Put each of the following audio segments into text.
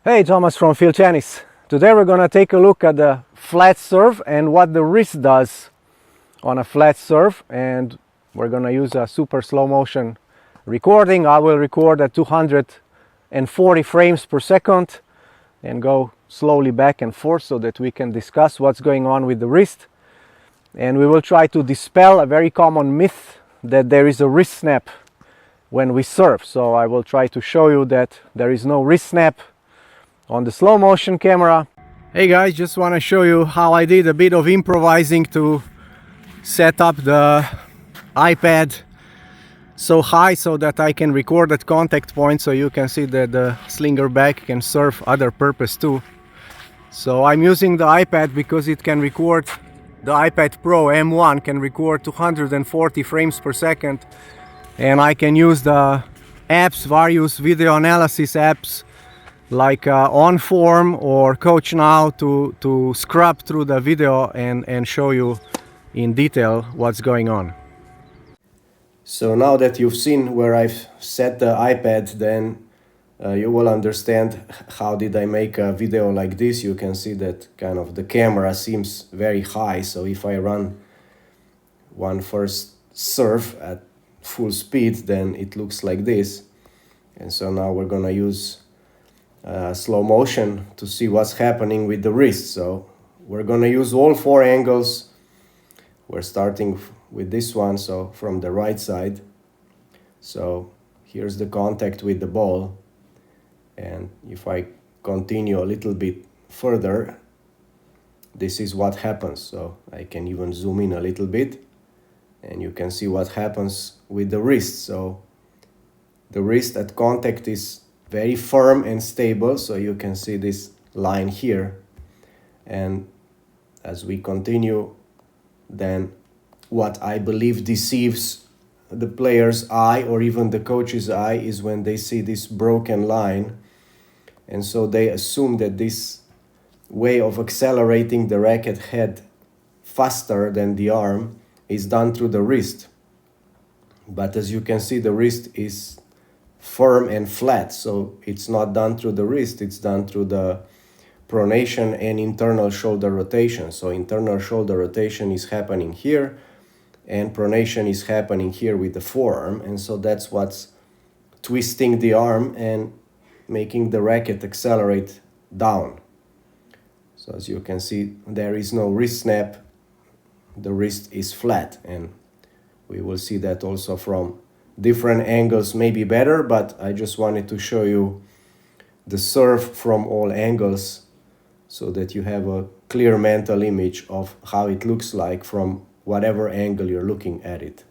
Hey, Thomas from Field Tennis. Today we're going to take a look at the flat serve and what the wrist does on a flat serve, and we're going to use a super slow motion recording. I will record at 240 frames per second and go slowly back and forth so that we can discuss what's going on with the wrist, and we will try to dispel a very common myth that there is a wrist snap when we serve. So I will try to show you that there is no wrist snap on the slow motion camera. Hey guys, just want to show you how I did a bit of improvising to set up the iPad so high so that I can record at contact point, so you can see that the slinger bag can serve other purpose too. So I'm using the iPad because it can record, the iPad Pro M1 can record 240 frames per second, and I can use the apps, various video analysis apps like OnForm or Coach Now to scrub through the video and show you in detail what's going on. So now that you've seen where I've set the iPad, then you will understand how did I make a video like this. You can see that kind of the camera seems very high, so if I run one first serve at full speed, then it looks like this. And so now we're gonna use slow motion to see what's happening with the wrist. So we're gonna use all four angles. We're starting with this one, so from the right side. So here's the contact with the ball, and if I continue a little bit further, this is what happens. So I can even zoom in a little bit and you can see what happens with the wrist. So the wrist at contact is very firm and stable, so you can see this line here, and as we continue, then what I believe deceives the player's eye or even the coach's eye is when they see this broken line, and so they assume that this way of accelerating the racket head faster than the arm is done through the wrist. But as you can see, the wrist is firm and flat, so it's not done through the wrist, it's done through the pronation and internal shoulder rotation. So internal shoulder rotation is happening here and pronation is happening here with the forearm, and so that's what's twisting the arm and making the racket accelerate down. So as you can see, there is no wrist snap, the wrist is flat, and we will see that also from different angles, maybe better, but I just wanted to show you the serve from all angles so that you have a clear mental image of how it looks like from whatever angle you're looking at it.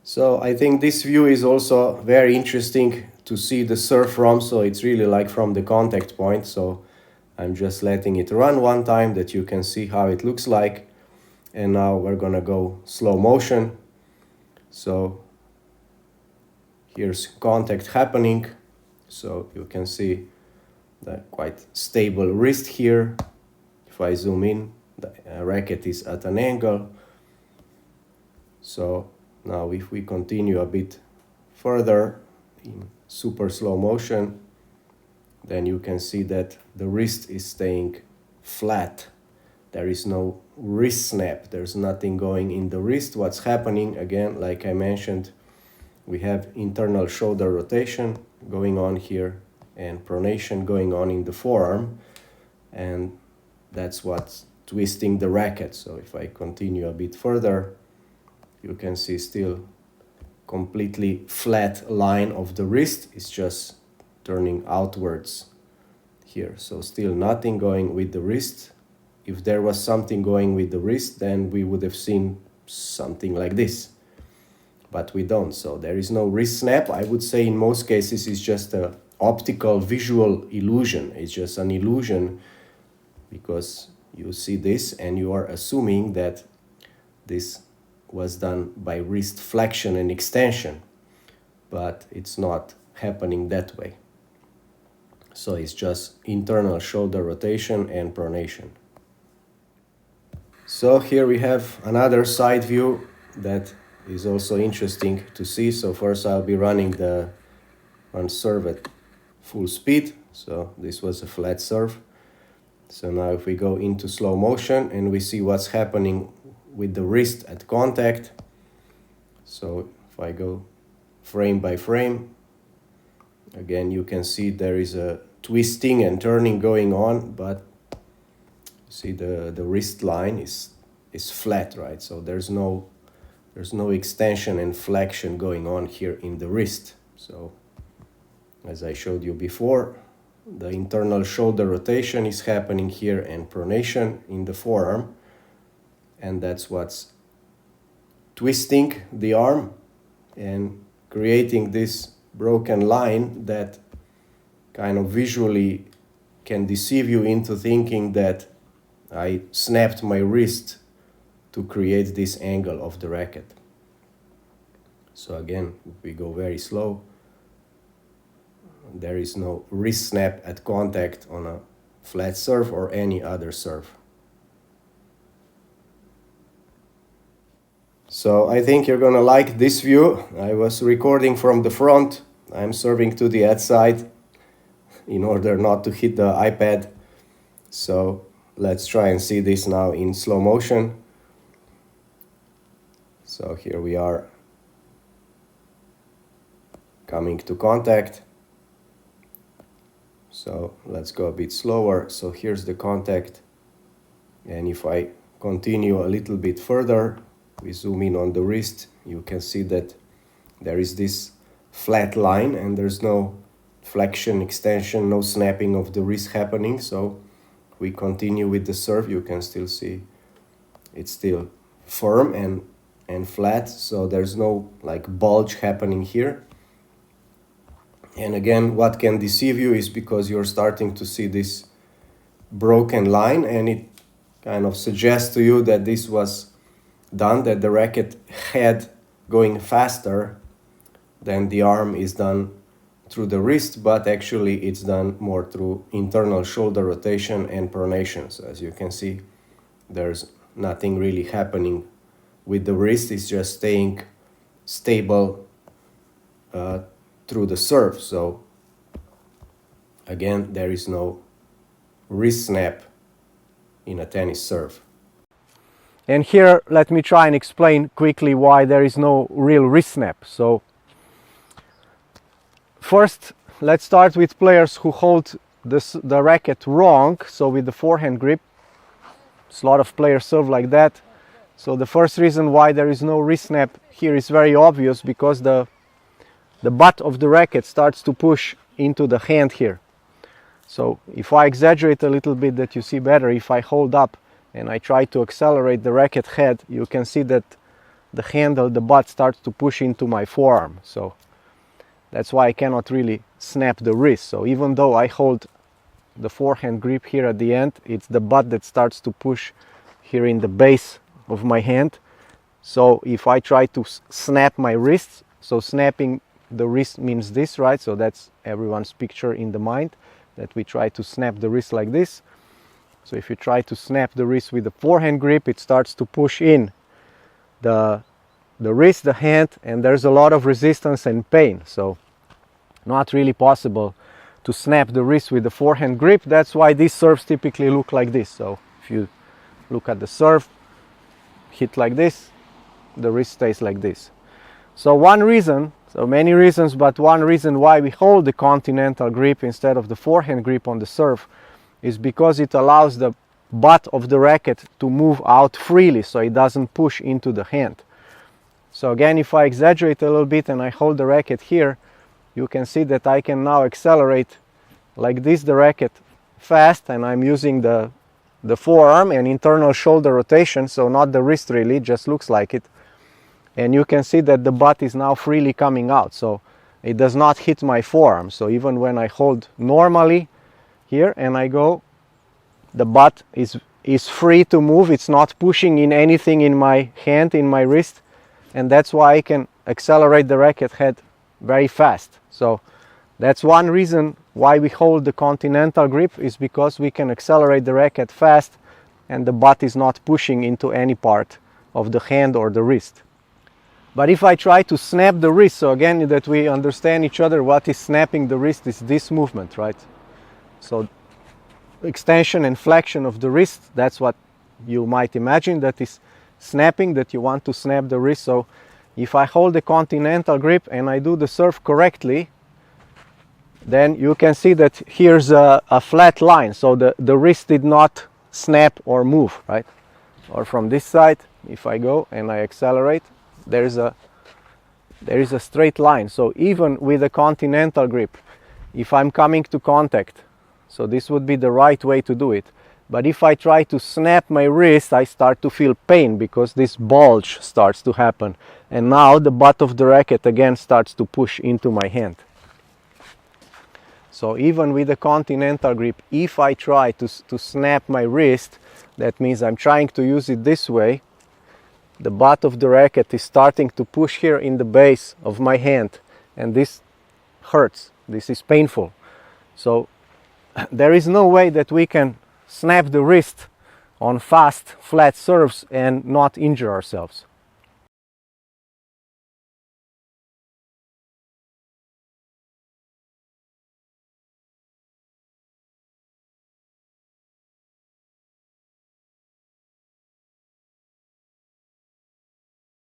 So I think this view is also very interesting to see the serve from, so it's really like from the contact point. So I'm just letting it run one time that you can see how it looks like, and now we're gonna go slow motion. So here's contact happening, so you can see the quite stable wrist here. If I zoom in, the racket is at an angle. So now if we continue a bit further in super slow motion, then you can see that the wrist is staying flat. There is no wrist snap, there's nothing going in the wrist. What's happening, again, like I mentioned, we have internal shoulder rotation going on here and pronation going on in the forearm, and that's what's twisting the racket. So if I continue a bit further, you can see still completely flat line of the wrist. It's just turning outwards here. So still nothing going with the wrist. If there was something going with the wrist, then we would have seen something like this, but we don't. So there is no wrist snap. I would say in most cases it's just an optical visual illusion. It's just an illusion because you see this and you are assuming that this was done by wrist flexion and extension, but it's not happening that way. So it's just internal shoulder rotation and pronation. So here we have another side view that is also interesting to see. So first I'll be running the serve at full speed. So this was a flat serve. So now if we go into slow motion and we see what's happening with the wrist at contact. So if I go frame by frame, again you can see there is a twisting and turning going on, but see the wrist line is flat, right? So there's no extension and flexion going on here in the wrist. So as I showed you before, the internal shoulder rotation is happening here and pronation in the forearm, and that's what's twisting the arm and creating this broken line that kind of visually can deceive you into thinking that I snapped my wrist to create this angle of the racket. So again, we go very slow. There is no wrist snap at contact on a flat serve or any other serve. So I think you're gonna like this view. I was recording from the front. I'm serving to the outside in order not to hit the iPad. So let's try and see this now in slow motion. So here we are coming to contact. So let's go a bit slower. So here's the contact. And if I continue a little bit further, we zoom in on the wrist, you can see that there is this flat line and there's no flexion, extension, no snapping of the wrist happening. So we continue with the serve, you can still see it's still firm and flat. So there's no like bulge happening here. And again, what can deceive you is because you're starting to see this broken line, and it kind of suggests to you that this was done, that the racket head going faster than the arm is done through the wrist, but actually it's done more through internal shoulder rotation and pronation. So as you can see, there's nothing really happening with the wrist, it's just staying stable through the serve. So again, there is no wrist snap in a tennis serve. And here, let me try and explain quickly why there is no real wrist snap. So first, let's start with players who hold the racket wrong, so with the forehand grip. A lot of players serve like that. So the first reason why there is no wrist snap here is very obvious, because the butt of the racket starts to push into the hand here. So if I exaggerate a little bit that you see better, if I hold up and I try to accelerate the racket head, you can see that the handle, the butt starts to push into my forearm. So that's why I cannot really snap the wrist. So even though I hold the forehand grip here at the end, it's the butt that starts to push here in the base of my hand. So if I try to snap my wrist, so snapping the wrist means this, right? So that's everyone's picture in the mind, that we try to snap the wrist like this. So if you try to snap the wrist with the forehand grip, it starts to push in the wrist, the hand, and there's a lot of resistance and pain. So not really possible to snap the wrist with the forehand grip. That's why these serves typically look like this. So if you look at the serve, hit like this, the wrist stays like this. So one reason, so many reasons, but one reason why we hold the continental grip instead of the forehand grip on the serve is because it allows the butt of the racket to move out freely, so it doesn't push into the hand. So again, if I exaggerate a little bit and I hold the racket here, you can see that I can now accelerate like this the racket fast, and I'm using the forearm and internal shoulder rotation, so not the wrist really, it just looks like it. And you can see that the butt is now freely coming out, so it does not hit my forearm. So even when I hold normally here and I go, the butt is free to move, it's not pushing in anything in my hand, in my wrist, and that's why I can accelerate the racket head very fast. So that's one reason why we hold the continental grip, is because we can accelerate the racket fast and the butt is not pushing into any part of the hand or the wrist. But if I try to snap the wrist, so again that we understand each other, what is snapping the wrist is this movement, right? So extension and flexion of the wrist, that's what you might imagine that is snapping, that you want to snap the wrist. So if I hold the continental grip and I do the serve correctly, then you can see that here's a flat line, so the wrist did not snap or move, right? Or from this side, if I go and I accelerate, there is a straight line. So even with a continental grip, if I'm coming to contact, so this would be the right way to do it. But if I try to snap my wrist, I start to feel pain because this bulge starts to happen. And now the butt of the racket again starts to push into my hand. So even with a continental grip, if I try to snap my wrist, that means I'm trying to use it this way, the butt of the racket is starting to push here in the base of my hand, and this hurts, this is painful. So there is no way that we can snap the wrist on fast, flat serves and not injure ourselves.